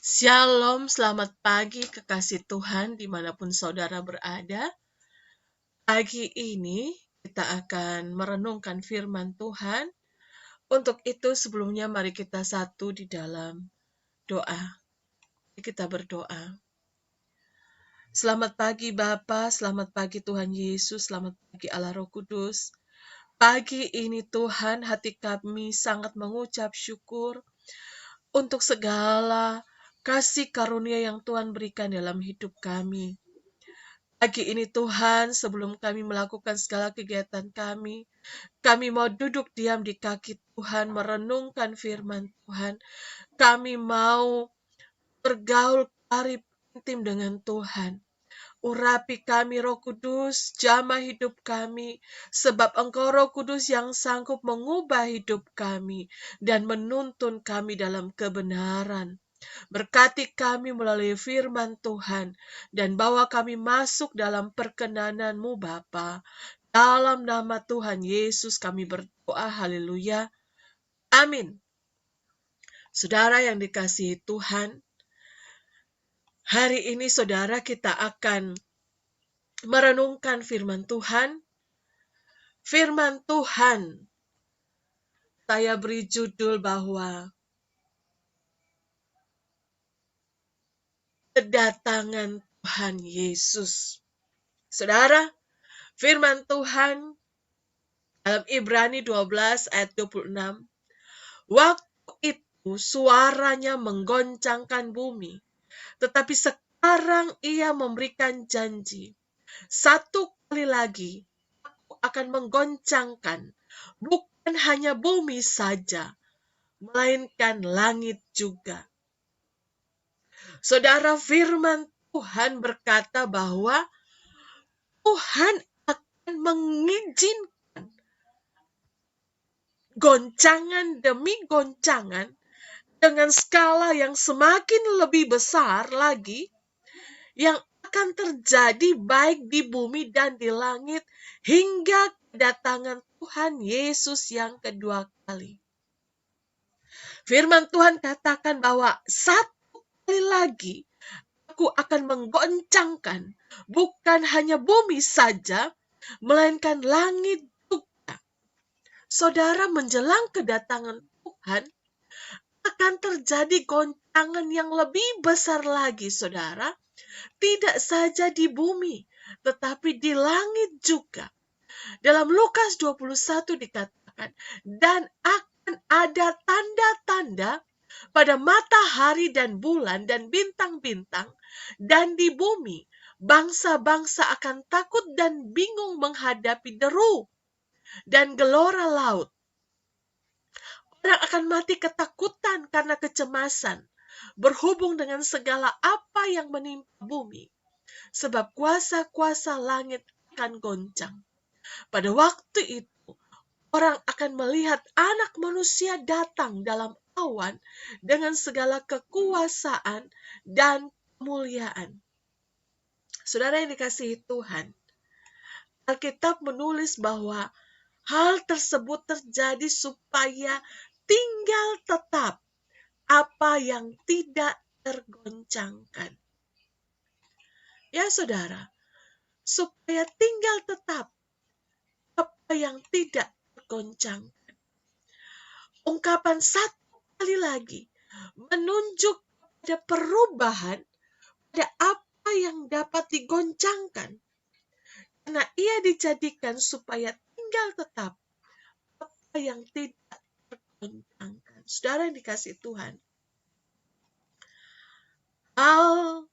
Shalom, selamat pagi kekasih Tuhan dimanapun saudara berada. Pagi ini kita akan merenungkan firman Tuhan. Untuk itu sebelumnya mari kita satu di dalam doa. Kita berdoa. Selamat pagi Bapa, selamat pagi Tuhan Yesus, selamat pagi Allah Roh Kudus. Pagi ini Tuhan, hati kami sangat mengucap syukur untuk segala kasih karunia yang Tuhan berikan dalam hidup kami. Pagi ini Tuhan, sebelum kami melakukan segala kegiatan kami mau duduk diam di kaki Tuhan, merenungkan firman Tuhan. Kami mau bergaul karib intim dengan Tuhan. Urapi kami Roh Kudus, jamah hidup kami, sebab Engkau Roh Kudus yang sanggup mengubah hidup kami dan menuntun kami dalam kebenaran. Berkati kami melalui firman Tuhan, dan bawa kami masuk dalam perkenanan-Mu Bapa. Dalam nama Tuhan Yesus kami berdoa, haleluya, amin. Saudara yang dikasihi Tuhan, hari ini saudara kita akan merenungkan firman Tuhan. Firman Tuhan, saya beri judul bahwa kedatangan Tuhan Yesus. Saudara, firman Tuhan dalam Ibrani 12 ayat 26, waktu itu suaranya menggoncangkan bumi, tetapi sekarang ia memberikan janji. Satu kali lagi, aku akan menggoncangkan bukan hanya bumi saja, melainkan langit juga. Saudara, firman Tuhan berkata bahwa Tuhan akan mengizinkan goncangan demi goncangan dengan skala yang semakin lebih besar lagi yang akan terjadi baik di bumi dan di langit hingga kedatangan Tuhan Yesus yang kedua kali. Firman Tuhan katakan bahwa satu kali lagi aku akan menggoncangkan bukan hanya bumi saja, melainkan langit juga. Saudara, menjelang kedatangan Tuhan, akan terjadi goncangan yang lebih besar lagi, saudara. Tidak saja di bumi, tetapi di langit juga. Dalam Lukas 21 dikatakan, dan akan ada tanda-tanda pada matahari dan bulan dan bintang-bintang, dan di bumi bangsa-bangsa akan takut dan bingung menghadapi deru dan gelora laut. Orang akan mati ketakutan karena kecemasan berhubung dengan segala apa yang menimpa bumi, sebab kuasa-kuasa langit akan goncang. Pada waktu itu, orang akan melihat Anak Manusia datang dalam awan dengan segala kekuasaan dan kemuliaan. Saudara yang dikasihi Tuhan, Alkitab menulis bahwa hal tersebut terjadi supaya tinggal tetap apa yang tidak tergoncangkan. Ya saudara, supaya tinggal tetap apa yang tidak tergoncangkan. Ungkapan satu kali lagi menunjuk pada perubahan pada apa yang dapat digoncangkan. Karena ia dijadikan supaya tinggal tetap apa yang tidak tergoncangkan. Saudara yang dikasihi Tuhan, hal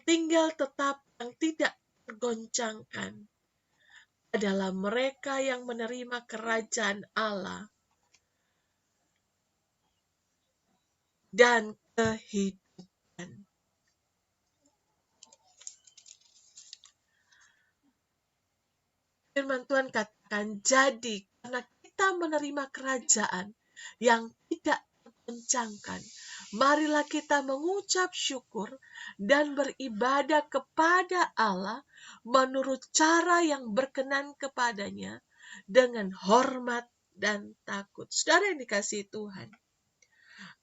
tinggal tetap yang tidak tergoncangkan adalah mereka yang menerima kerajaan Allah dan kehidupan. Firman Tuhan katakan, jadi karena kita menerima kerajaan yang tidak tergoncangkan, marilah kita mengucap syukur dan beribadah kepada Allah menurut cara yang berkenan kepadanya dengan hormat dan takut. Saudara yang dikasihi Tuhan,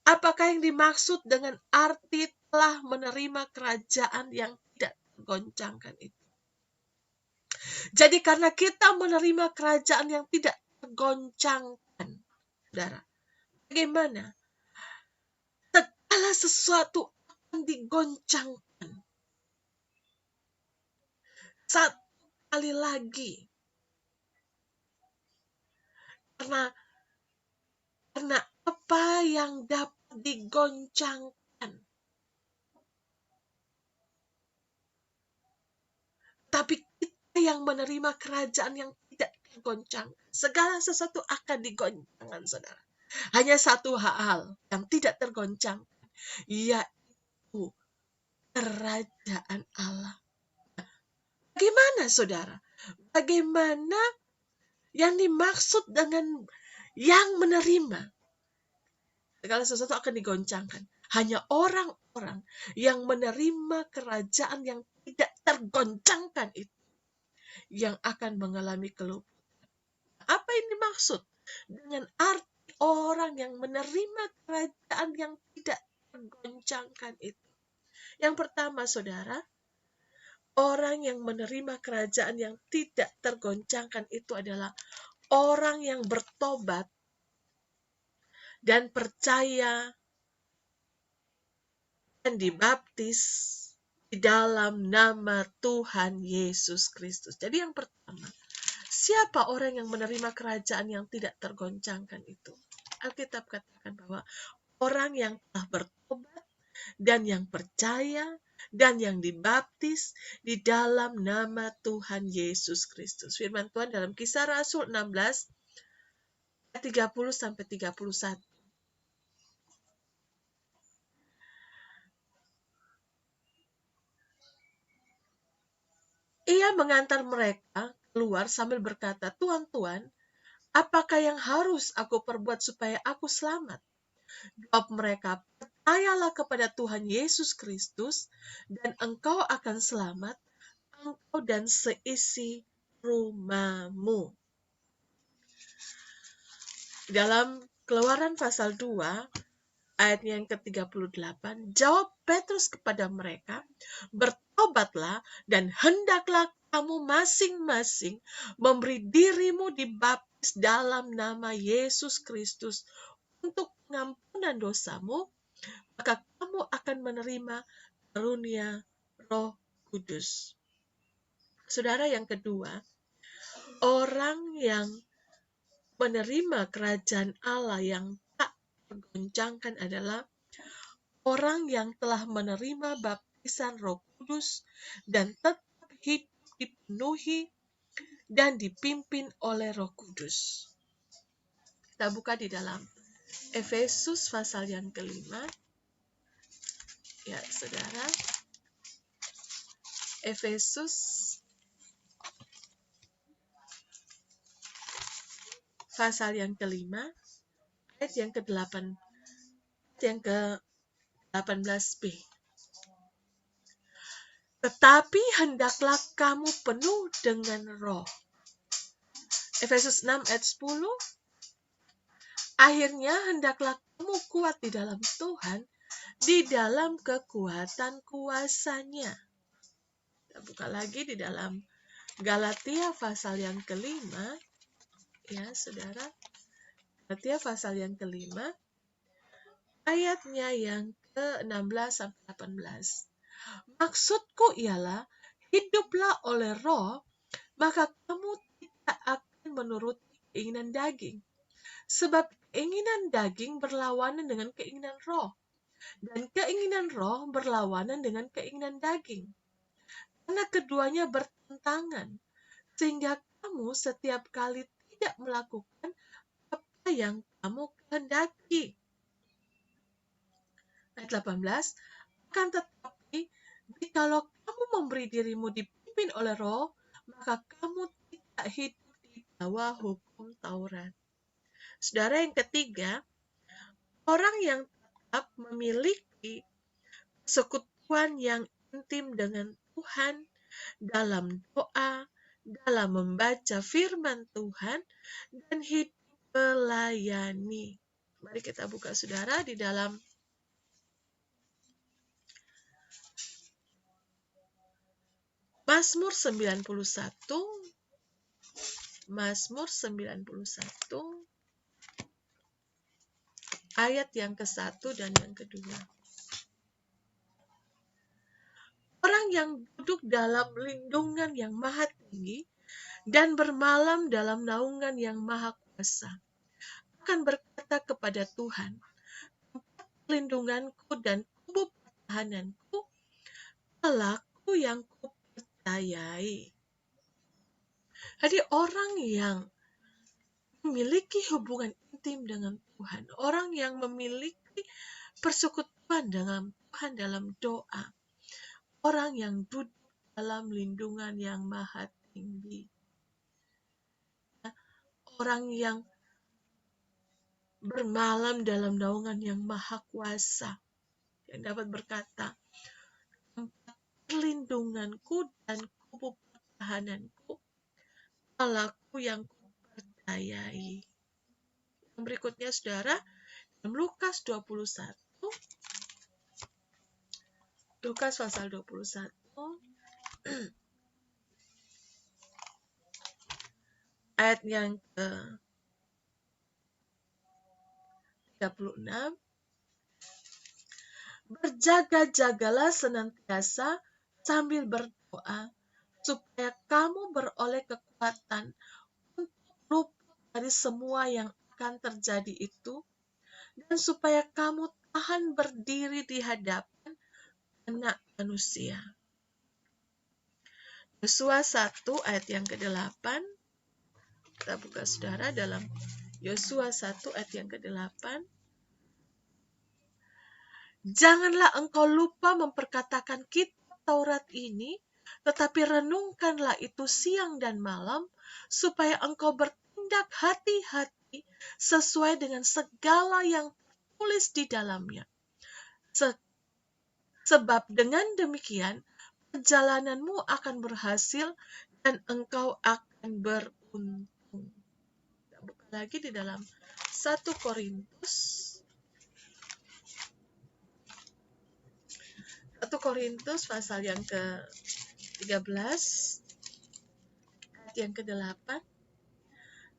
apakah yang dimaksud dengan arti telah menerima kerajaan yang tidak tergoncangkan itu? Jadi karena kita menerima kerajaan yang tidak tergoncangkan, saudara, bagaimana? Segala sesuatu akan digoncangkan. Satu kali lagi, karena apa yang dapat digoncangkan. Tapi kita yang menerima kerajaan yang tidak tergoncang, segala sesuatu akan digoncangkan, saudara. Hanya satu hal yang tidak tergoncang, yaitu kerajaan Allah. Bagaimana, saudara? Bagaimana yang dimaksud dengan yang menerima? Segala sesuatu akan digoncangkan. Hanya orang-orang yang menerima kerajaan yang tidak tergoncangkan itu yang akan mengalami kelumpuhan. Apa yang dimaksud dengan arti orang yang menerima kerajaan yang tidak tergoncangkan itu? Yang pertama, saudara, orang yang menerima kerajaan yang tidak tergoncangkan itu adalah orang yang bertobat dan percaya dan dibaptis di dalam nama Tuhan Yesus Kristus. Jadi yang pertama, siapa orang yang menerima kerajaan yang tidak tergoncangkan itu? Alkitab katakan bahwa orang yang telah bertobat dan yang percaya dan yang dibaptis di dalam nama Tuhan Yesus Kristus. Firman Tuhan dalam Kisah Rasul 16 30-31. Ia mengantar mereka keluar sambil berkata, "Tuan, Tuan, apakah yang harus aku perbuat supaya aku selamat?" Jawab mereka, "Percayalah kepada Tuhan Yesus Kristus dan engkau akan selamat, engkau dan seisi rumahmu." Dalam Keluaran pasal 2, ayat yang ke-38, jawab Petrus kepada mereka, "Bertobatlah dan hendaklah kamu masing-masing memberi dirimu dibaptis dalam nama Yesus Kristus untuk pengampunan dosamu, maka kamu akan menerima karunia Roh Kudus." Saudara, yang kedua, orang yang menerima kerajaan Allah yang tak tergoncangkan adalah orang yang telah menerima baptisan Roh Kudus dan tetap hidup dipenuhi dan dipimpin oleh Roh Kudus. Kita buka di dalam Efesus pasal yang kelima. Ya, saudara. Efesus pasal yang kelima, ayat yang ke-8, yang ke-18b. Tetapi hendaklah kamu penuh dengan Roh. Efesus 6 ayat 10. Akhirnya hendaklah kamu kuat di dalam Tuhan, di dalam kekuatan kuasa-Nya. Kita buka lagi di dalam Galatia pasal yang kelima. Ya, saudara. Galatia pasal yang kelima, ayatnya yang ke-16 sampai 18. Maksudku ialah, hiduplah oleh Roh, maka kamu tidak akan menuruti keinginan daging. Sebab keinginan daging berlawanan dengan keinginan Roh, dan keinginan Roh berlawanan dengan keinginan daging. Karena keduanya bertentangan, sehingga kamu setiap kali tidak melakukan apa yang kamu kehendaki. Ayat 18, akan tetapi jikalau kamu memberi dirimu dipimpin oleh Roh, maka kamu tidak hidup di bawah hukum Taurat. Saudara, yang ketiga, orang yang tetap memiliki persekutuan yang intim dengan Tuhan dalam doa, dalam membaca firman Tuhan, dan hidup melayani. Mari kita buka saudara di dalam Mazmur 91. Mazmur 91 ayat yang ke-1 dan yang kedua. Orang yang duduk dalam lindungan yang maha tinggi dan bermalam dalam naungan yang maha kuasa akan berkata kepada Tuhan, perlindunganku dan tubuh pertahananku, Allahku yang kupercayai. Jadi orang yang memiliki hubungan intim dengan Tuhan, orang yang memiliki persekutuan dengan Tuhan dalam doa, orang yang duduk dalam lindungan yang maha tinggi, orang yang bermalam dalam naungan yang maha kuasa, yang dapat berkata, tempat perlindunganku dan kubu pertahananku, Allahku yang kupercayai. Yang berikutnya saudara, dalam Lukas 21, Lukas pasal 21, ayat yang ke-36, berjaga-jagalah senantiasa sambil berdoa, supaya kamu beroleh kekuatan untuk luput dari semua yang akan terjadi itu, dan supaya kamu tahan berdiri di hadapan Anak Manusia. Yosua 1 ayat yang ke-8. Kita buka saudara dalam Yosua 1 ayat yang ke-8. Janganlah engkau lupa memperkatakan kitab Taurat ini, tetapi renungkanlah itu siang dan malam, supaya engkau bertindak hati-hati sesuai dengan segala yang tertulis di dalamnya. Sebab dengan demikian, perjalananmu akan berhasil dan engkau akan beruntung. Kita buka lagi di dalam 1 Korintus pasal yang ke-13 ayat yang ke-8.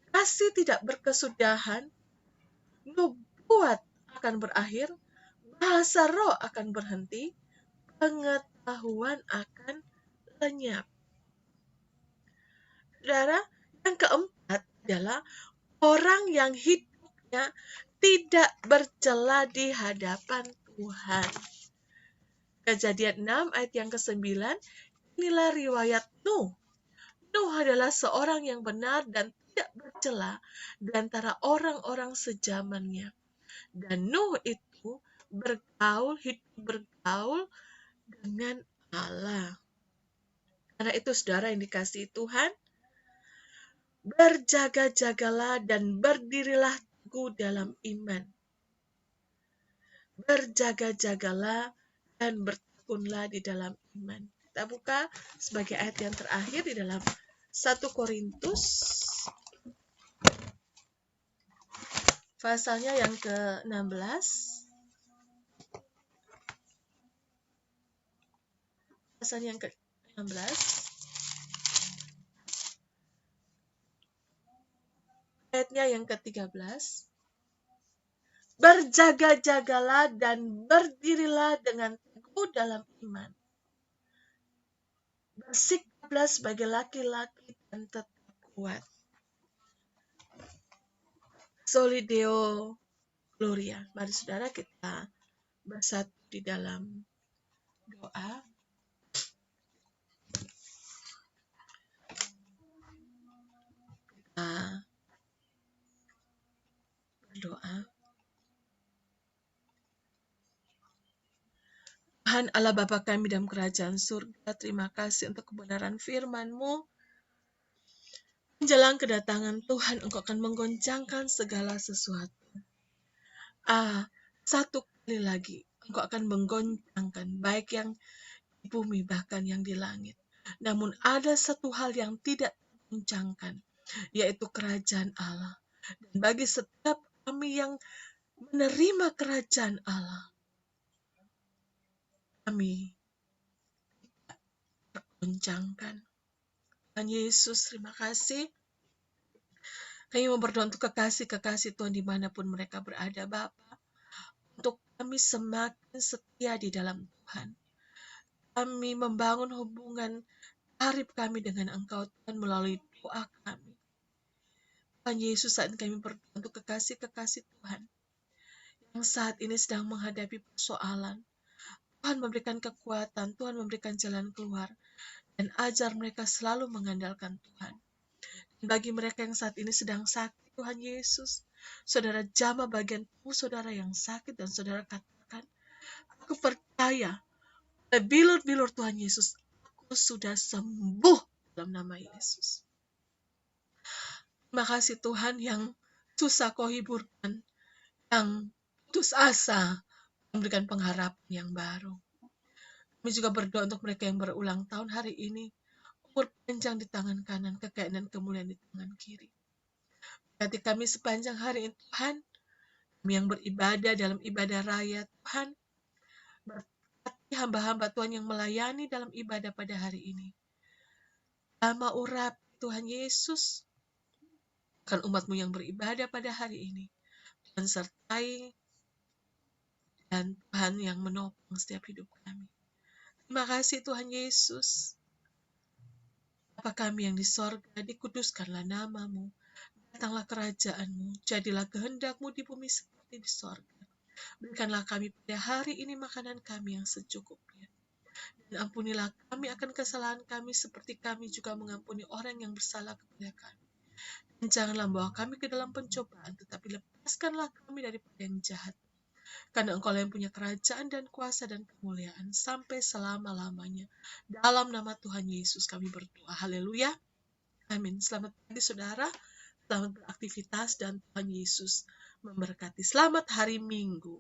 Kasih tidak berkesudahan, nubuat akan berakhir, bahasa roh akan berhenti, pengetahuan akan lenyap. Saudara, yang keempat adalah orang yang hidupnya tidak bercela di hadapan Tuhan. Kejadian 6 ayat yang ke-9, inilah riwayat Nuh. Nuh adalah seorang yang benar dan tidak bercela di antara orang-orang sejamannya. Dan Nuh itu hidup bergaul dengan Allah. Karena itu saudara yang dikasihi Tuhan, berjaga-jagalah dan berdirilah teguh dalam iman. Berjaga-jagalah dan bertekunlah di dalam iman. Kita buka sebagai ayat yang terakhir di dalam 1 Korintus pasalnya yang ke-16. Pasal yang ke-16 ayatnya yang ke-13. Berjaga-jagalah dan berdirilah dengan teguh dalam iman. Bersikaplah sebagai laki-laki dan tetap kuat. Soli Deo Gloria. Mari saudara kita bersatu di dalam doa. Kita berdoa. Tuhan Allah Bapa kami dalam kerajaan surga, terima kasih untuk kebenaran firman-Mu. Menjelang kedatangan Tuhan, Engkau akan menggoncangkan segala sesuatu. Satu kali lagi, Engkau akan menggoncangkan baik yang di bumi bahkan yang di langit. Namun ada satu hal yang tidak menggoncangkan, yaitu kerajaan Allah. Dan bagi setiap kami yang menerima kerajaan Allah, kami tergoncangkan. Tuhan Yesus, terima kasih. Kami mau berdoa untuk kekasih-kekasih Tuhan dimanapun mereka berada, Bapa. Untuk kami semakin setia di dalam Tuhan. Kami membangun hubungan karib kami dengan Engkau, Tuhan, melalui doa kami. Tuhan Yesus, saat kami berdoa untuk kekasih-kekasih Tuhan yang saat ini sedang menghadapi persoalan. Tuhan memberikan kekuatan, Tuhan memberikan jalan keluar, dan ajar mereka selalu mengandalkan Tuhan. Bagi mereka yang saat ini sedang sakit, Tuhan Yesus, saudara jamah bagian tubuh saudara yang sakit, dan saudara katakan, aku percaya, oleh bilur-bilur Tuhan Yesus, aku sudah sembuh dalam nama Yesus. Terima kasih Tuhan yang susah kau hiburkan, yang putus asa, memberikan pengharapan yang baru. Kami juga berdoa untuk mereka yang berulang tahun hari ini, umur panjang di tangan kanan, kekayaan dan kemuliaan di tangan kiri. Berarti kami sepanjang hari ini Tuhan, kami yang beribadah dalam ibadah raya Tuhan, berkati hamba-hamba Tuhan yang melayani dalam ibadah pada hari ini. Lama urap Tuhan Yesus, akan umat-Mu yang beribadah pada hari ini, Tuhan sertai, dan Tuhan yang menopang setiap hidup kami. Terima kasih Tuhan Yesus. Bapa kami yang di sorga, dikuduskanlah nama-Mu. Datanglah kerajaan-Mu, jadilah kehendak-Mu di bumi seperti di sorga. Berikanlah kami pada hari ini makanan kami yang secukupnya. Dan ampunilah kami akan kesalahan kami seperti kami juga mengampuni orang yang bersalah kepada kami. Dan janganlah membawa kami ke dalam pencobaan, tetapi lepaskanlah kami daripada yang jahat. Karena Engkau yang punya kerajaan dan kuasa dan kemuliaan sampai selama-lamanya. Dalam nama Tuhan Yesus kami berdoa. Haleluya. Amin. Selamat pagi saudara. Selamat beraktivitas dan Tuhan Yesus memberkati. Selamat hari Minggu.